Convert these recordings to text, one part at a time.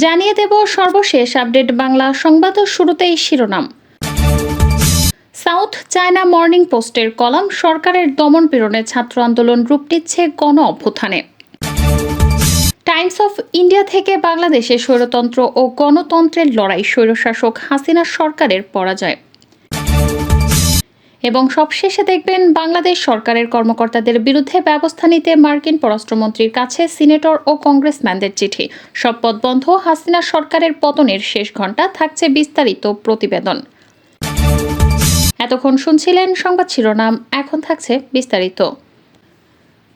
জানিয়ে দেব সর্বশেষ আপডেট বাংলা সংবাদ। শুরুতেই শিরোনাম। সাউথ চায়না মর্নিং পোস্টের কলাম, সরকারের দমন পীড়নে ছাত্র আন্দোলন রূপ নিচ্ছে গণ অভ্যুত্থানে। টাইমস অফ ইন্ডিয়া থেকে বাংলাদেশে স্বৈরতন্ত্র ও গণতন্ত্রের লড়াই, স্বৈরশাসক হাসিনা সরকারের পরাজয়। এবং সবশেষে দেখবেন বাংলাদেশ সরকারের কর্মকর্তাদের বিরুদ্ধে ব্যবস্থা নিতে মার্কিন পররাষ্ট্রমন্ত্রীর কাছে সিনেটর ও কংগ্রেসম্যানদের চিঠি, সব পদ বন্ধ, হাসিনা সরকারের পতনের শেষ ঘণ্টা। থাকছে বিস্তারিত প্রতিবেদন। এতক্ষণ শুনছিলেন সংবাদ শিরোনাম, এখন থাকছে বিস্তারিত।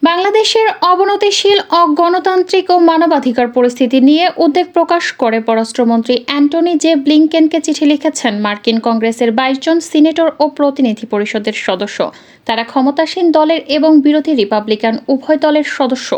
বাংলাদেশের অবনতিশীল অগণতান্ত্রিক ও মানবাধিকার পরিস্থিতি নিয়ে উদ্বেগ প্রকাশ করে পররাষ্ট্রমন্ত্রী অ্যান্টনি জে ব্লিংকেনকে চিঠি লিখেছেন মার্কিন কংগ্রেসের 22 জন সিনেটর ও প্রতিনিধি পরিষদের সদস্য। তারা ক্ষমতাসীন দলের এবং বিরোধী রিপাবলিকান উভয় দলের সদস্য।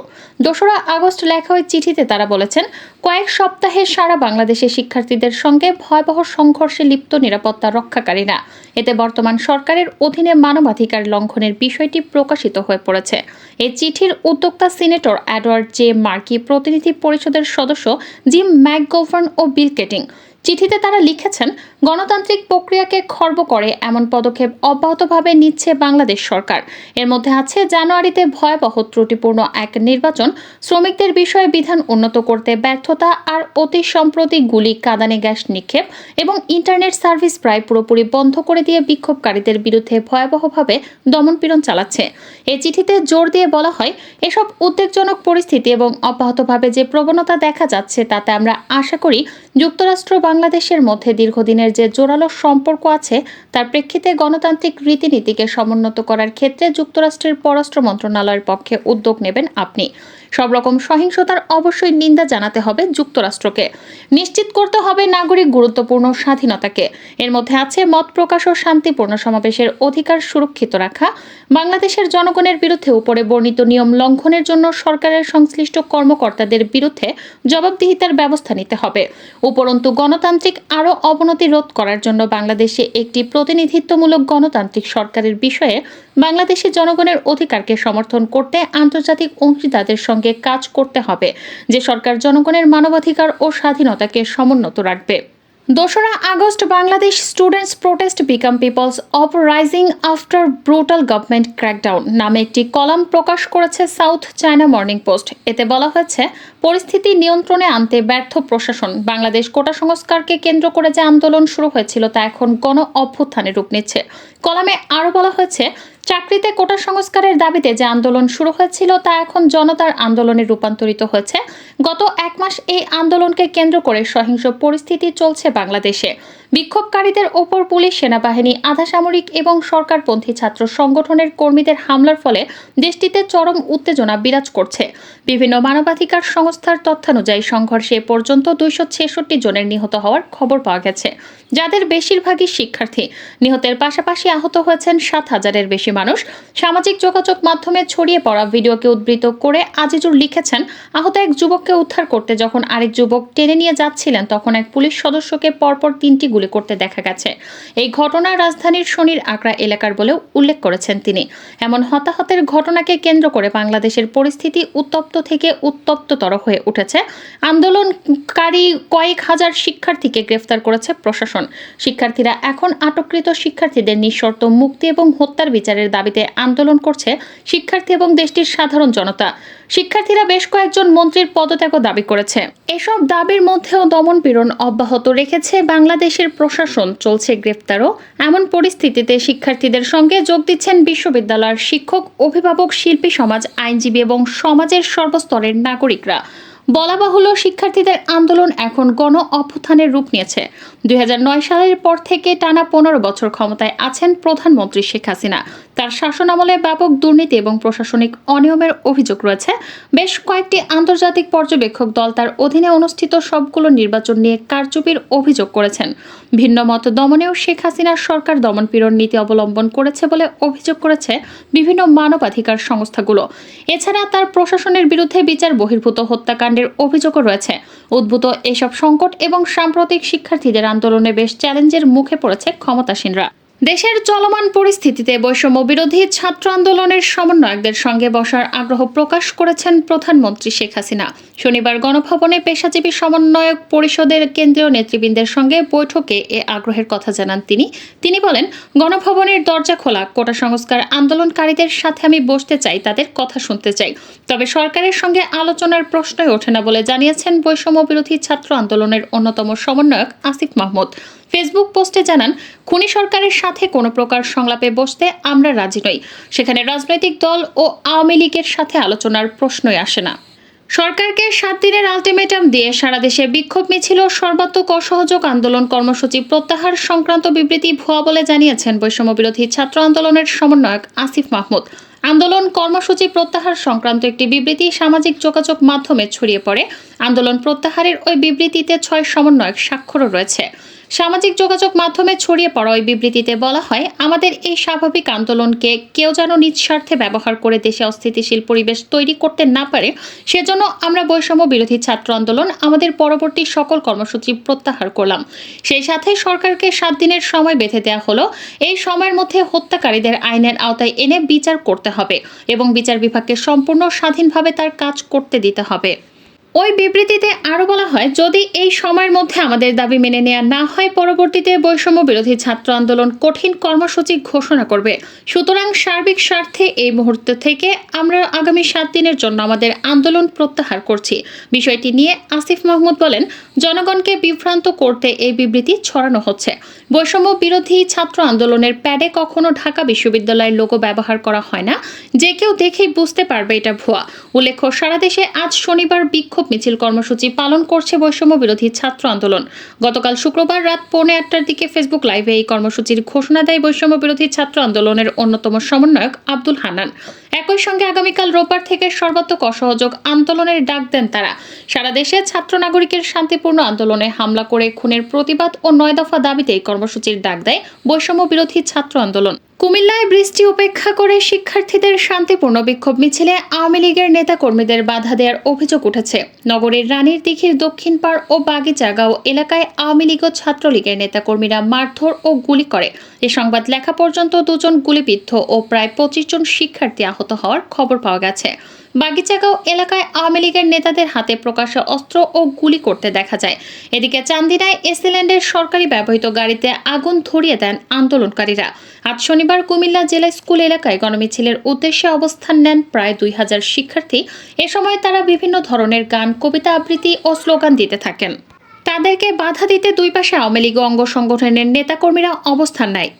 2রা আগস্ট লেখা ওই চিঠিতে তারা বলেছেন, কয়েক সপ্তাহে সারা বাংলাদেশের শিক্ষার্থীদের সঙ্গে ভয়াবহ সংঘর্ষে লিপ্ত নিরাপত্তা রক্ষাকারীরা। এতে বর্তমান সরকারের অধীনে মানবাধিকার লঙ্ঘনের বিষয়টি প্রকাশিত হয়ে পড়েছে। এই চিঠির উদ্যোক্তা সিনেটর এডওয়ার্ড জে মার্কি, প্রতিনিধি পরিষদের সদস্য জিম ম্যাকগোভার্ন ও বিল কেটিং। চিঠিতে তারা লিখেছেন, গণতান্ত্রিক প্রক্রিয়াকে খর্ব করে এমন পদক্ষেপ অব্যাহতভাবে নিচ্ছে বাংলাদেশ সরকার। এর মধ্যে আছে জানুয়ারিতে ভয়াবহ ত্রুটিপূর্ণ এক নির্বাচন, শ্রমিকদের বিষয়ে বিধান উন্নত করতে ব্যর্থতা, আর অতি সম্প্রতি গুলি, কাঁদানে গ্যাস নিক্ষেপ এবং ইন্টারনেট সার্ভিস প্রায় পুরোপুরি বন্ধ করে দিয়ে বিক্ষোভকারীদের বিরুদ্ধে ভয়াবহভাবে দমনপীড়ন চালাচ্ছে। এই চিঠিতে জোর দিয়ে বলা হয়, এসব উদ্বেগজনক পরিস্থিতি এবং অব্যাহতভাবে যে প্রবণতা দেখা যাচ্ছে তাতে আমরা আশা করি যুক্তরাষ্ট্র বাংলাদেশের মধ্যে দীর্ঘদিনের যে জোরালো সম্পর্ক আছে তার প্রেক্ষিতে গণতান্ত্রিক রীতিনীতিকে সমুন্নত করার ক্ষেত্রে যুক্তরাষ্ট্রের পররাষ্ট্র মন্ত্রণালয়ের পক্ষে উদ্যোগ নেবেন আপনি। সব রকম সহিংসতার অবশ্যই নিন্দা জানাতে হবে যুক্তরাষ্ট্রকে। নিশ্চিত করতে হবে নাগরিক গুরুত্বপূর্ণ স্বাধীনতাকে। এর মধ্যে আছে মত প্রকাশ ও শান্তিপূর্ণ সমাবেশের অধিকার সুরক্ষিত রাখা। বাংলাদেশের জনগণের বিরুদ্ধে উপরে বর্ণিত নিয়ম লঙ্ঘনের জন্য সরকারের সংশ্লিষ্ট কর্মকর্তাদের বিরুদ্ধে জবাবদিহিতার ব্যবস্থা নিতে হবে। উপরন্তু গণতান্ত্রিক আরও অবনতি রোধ করার জন্য বাংলাদেশে একটি প্রতিনিধিত্বমূলক গণতান্ত্রিক সরকারের বিষয়ে বাংলাদেশের জনগণের অধিকারকে সমর্থন করতে আন্তর্জাতিক অংশীদারদের সঙ্গে কাজ করতে হবে, যে সরকার জনগণের মানবাধিকার ও স্বাধীনতাকে সমুন্নত রাখবে। 2রা August Bangladesh students protest become people's uprising after brutal government crackdown নামে একটি কলাম প্রকাশ করেছে সাউথ চায়না মর্নিং পোস্ট। এতে বলা হয়েছে, পরিস্থিতি নিয়ন্ত্রণে আনতে ব্যর্থ প্রশাসন। বাংলাদেশ কোটা সংস্কারকে কেন্দ্র করে যে আন্দোলন শুরু হয়েছিল তা এখন গণ অভ্যুত্থানে রূপ নিচ্ছে। কলামে আরও বলা হয়েছে, চাকরিতে কোটা সংস্কারের দাবিতে যে আন্দোলন শুরু হয়েছিল তা এখন জনতার আন্দোলনে রূপান্তরিত হয়েছে। গত 1 মাস এই আন্দোলনকে কেন্দ্র করে সহিংস পরিস্থিতি চলছে বাংলাদেশে। বিক্ষোভকারীদের ওপর পুলিশ, সেনাবাহিনী, আধাসামরিক এবং সরকারপন্থী ছাত্র সংগঠনের কর্মীদের হামলার ফলে দেশটিতে চরম উত্তেজনা বিরাজ করছে। বিভিন্ন মানবাধিকার সংস্থার তথ্যানুযায়ী সংঘর্ষে এ পর্যন্ত 266 জনের নিহত হওয়ার খবর পাওয়া গেছে, যাদের বেশিরভাগই শিক্ষার্থী। নিহতের পাশাপাশি আহত হয়েছেন 7,000-এর বেশি মানুষ। সামাজিক যোগাযোগ মাধ্যমে ছড়িয়ে পড়া ভিডিওকে উদ্ধৃত করে আজিজুর লিখেছেন, আহত এক যুবককে উদ্ধার করতে যখন আরেক যুবক টেনে নিয়ে যাচ্ছিলেন তখন এক পুলিশ সদস্যকে পরপর 3টি গুলি করতে দেখা গেছে। এই ঘটনা রাজধানীর শনির আকড়া এলাকার বলেও উল্লেখ করেছেন তিনি। এমন হতাহতের ঘটনাকে কেন্দ্র করে বাংলাদেশের পরিস্থিতি উত্তপ্ত থেকে উত্তপ্ততর হয়ে উঠেছে। আন্দোলনকারী কয়েক হাজার শিক্ষার্থীকে গ্রেফতার করেছে প্রশাসন। শিক্ষার্থীরা এখন আটককৃত শিক্ষার্থীদের নিঃশর্ত মুক্তি এবং হত্যার বিচারের দাবিতে আন্দোলন করছে শিক্ষার্থী এবং দেশটির সাধারণ জনতা। শিক্ষার্থীরা বেশ কয়েকজন মন্ত্রীর পদত্যাগও দাবি করেছে। এসব দাবির মধ্যেও দমনপীড়ন অব্যাহত রেখেছে বাংলাদেশের প্রশাসন, চলছে গ্রেফতারও। এমন পরিস্থিতিতে শিক্ষার্থীদের সঙ্গে যোগ দিচ্ছেন বিশ্ববিদ্যালয়ের শিক্ষক, অভিভাবক, শিল্পী সমাজ, আইনজীবী এবং সমাজের সর্বস্তরের নাগরিকরা। বলা বাহুল্য, শিক্ষার্থীদের আন্দোলন এখন গণ অভ্যুত্থানের রূপ নিয়েছে। 2009 সালের পর থেকে টানা 15 বছর ক্ষমতায় আছেন প্রধানমন্ত্রী শেখ হাসিনা। তার শাসনামলে ব্যাপক দুর্নীতি এবং প্রশাসনিক অনিয়মের অভিযোগ রয়েছে। বেশ কয়েকটি আন্তর্জাতিক পর্যবেক্ষক দল তার অধীনে অনুষ্ঠিত সবগুলো নির্বাচন নিয়ে কারচুপির অভিযোগ করেছেন। ভিন্ন মত দমনেও শেখ হাসিনার সরকার দমনপীড়ন নীতি অবলম্বন করেছে বলে অভিযোগ করেছে বিভিন্ন মানবাধিকার সংস্থাগুলো। এছাড়া তার প্রশাসনের বিরুদ্ধে বিচার বহির্ভূত হত্যাকাণ্ডের অভিযোগও রয়েছে। উদ্ভূত এসব সংকট এবং সাম্প্রতিক শিক্ষার্থীদের আন্দোলনে বেশ চ্যালেঞ্জের মুখে পড়েছে ক্ষমতাসীনরা। দেশের চলমান পরিস্থিতিতে বৈষম্য বিরোধী ছাত্র আন্দোলনের সমন্বয়কদের সঙ্গে বসার আগ্রহ প্রকাশ করেছেন প্রধানমন্ত্রী শেখ হাসিনা। শনিবার গণভবনে পেশাজীবী সমন্বয়ক পরিষদের কেন্দ্রীয় নেতৃবৃন্দের সঙ্গে বৈঠকে এ আগ্রহের কথা জানান তিনি বলেন, গণভবনের দরজা খোলা, কোটা সংস্কার আন্দোলনকারীদের সাথে আমি বসতে চাই, তাদের কথা শুনতে চাই, তবে সরকারের সঙ্গে আলোচনার প্রশ্নই ওঠে না বলে জানিয়েছেন বৈষম্য বিরোধী ছাত্র আন্দোলনের অন্যতম সমন্বয়ক আসিফ মাহমুদ। ফেসবুক পোস্টে জানান, খুনি সরকারের সাথে কোনো প্রকার সংলাপে বসতে আমরা রাজি নই। সেখানে রাজনৈতিক দল ও আওয়ামী লীগের সাথে আলোচনার প্রশ্নই আসে না। সরকারকে 7 দিনের আলটিমেটাম দিয়ে সারা দেশে বিক্ষোভ মিছিল ও সর্বাত্মক অসহযোগ আন্দোলন কর্মসূচি প্রত্যাহার সংক্রান্ত বিবৃতি ভুয়া বলে জানিয়েছেন বৈষম্য বিরোধী ছাত্র আন্দোলনের সমন্বয়ক আসিফ মাহমুদ। আন্দোলন কর্মসূচি প্রত্যাহার সংক্রান্ত একটি বিবৃতি সামাজিক যোগাযোগ মাধ্যমে ছড়িয়ে পড়ে। আন্দোলন প্রত্যাহারের ওই বিবৃতিতে 6 সমন্বয়ক স্বাক্ষরও রয়েছে। সামাজিক যোগাযোগ মাধ্যমে ছড়িয়ে পড়া ওই বিবৃতিতে বলা হয়, আমাদের এই স্বাভাবিক আন্দোলনকে কেউ যেন নিজ স্বার্থে ব্যবহার করে দেশে অস্থিতিশীল পরিবেশ তৈরি করতে না পারে, সেজন্য আমরা বৈষম্য বিরোধী ছাত্র আন্দোলন আমাদের পরবর্তী সকল কর্মসূচি প্রত্যাহার করলাম। সেই সাথে সরকারকে 7 দিনের সময় বেঁধে দেওয়া হলো। এই সময়ের মধ্যে হত্যাকারীদের আইনের আওতায় এনে বিচার করতে হবে এবং বিচার বিভাগকে সম্পূর্ণ স্বাধীনভাবে তার কাজ করতে দিতে হবে। ওই বিবৃতিতে আরও বলা হয়, যদি এই সময়ের মধ্যে আমাদের দাবি মেনে নেওয়া না হয়, পরবর্তীতে বৈষম্য বিরোধী ছাত্র আন্দোলন কঠিন কর্মসূচি ঘোষণা করবে। সুতরাং সার্বিক স্বার্থে এই মুহূর্ত থেকে আমরা আগামী 7 দিনের জন্য আমাদের আন্দোলন প্রত্যাহার করছি। বিষয়টি নিয়ে আসিফ মাহমুদ বলেন, জনগণকে বিভ্রান্ত করতে এই বিবৃতি ছড়ানো হচ্ছে। বৈষম্য বিরোধী ছাত্র আন্দোলনের প্যাডে কখনো ঢাকা বিশ্ববিদ্যালয়ের লোগো ব্যবহার করা হয় না। যে কেউ দেখেই বুঝতে পারবে এটা ভুয়া। উল্লেখ্য, সারা দেশে আজ শনিবার বিক্ষোভ মিছিল কর্মসূচি পালন করছে বৈষম্য বিরোধী ছাত্র আন্দোলন। গতকাল শুক্রবার রাত 8:45টার দিকে ফেসবুক লাইভে এই কর্মসূচির ঘোষণা দেয় বৈষম্য বিরোধী ছাত্র আন্দোলনের অন্যতম সমন্বয়ক আব্দুল হান্নান। একই সঙ্গে আগামীকাল রোববার থেকে সর্বাত্মক অসহযোগ আন্দোলনের ডাক দেন তারা। সারা দেশে ছাত্র নাগরিকের শান্তিপূর্ণ আন্দোলনে হামলা করে খুনের প্রতিবাদ ও 9 দফা দাবিতে এই কর্মসূচির ডাক দেয় বৈষম্য বিরোধী ছাত্র আন্দোলন। কুমিল্লায় বৃষ্টি উপেক্ষা করে শিক্ষার্থীদের শান্তিপূর্ণ বিক্ষোভ মিছিলে আওয়ামী লীগের নেতাকর্মীদের বাধা দেওয়ার অভিযোগ উঠেছে। নগরীর রানীর দিঘির দক্ষিণ পাড় ও বাগিচাগাঁও এলাকায় আওয়ামী লীগ ও ছাত্রলীগের নেতাকর্মীরা মারধর ও গুলি করে। এ সংবাদ লেখা পর্যন্ত 2 জন গুলিবিদ্ধ ও প্রায় 25 জন শিক্ষার্থী আহত হওয়ার খবর পাওয়া গেছে। বাগিচাগাঁও এলাকায় আওয়ামী লীগের নেতাদের হাতে প্রকাশ্যে অস্ত্র ও গুলি করতে দেখা যায়। এদিকে চান্দিনায় এসিল্যান্ডের সরকারি ব্যবহৃত গাড়িতে আগুন ধরিয়ে দেন আন্দোলনকারীরা। আজ শনিবার কুমিল্লা জেলা স্কুল এলাকায় গণমিছিলের উদ্দেশ্যে অবস্থান নেন প্রায় 2000 শিক্ষার্থী। এ সময় তারা বিভিন্ন ধরনের গান, কবিতা আবৃত্তি ও স্লোগান দিতে থাকেন। তাদেরকে বাধা দিতে দুই পাশে আওয়ামী লীগ অঙ্গ সংগঠনের নেতাকর্মীরা অবস্থান নেয়।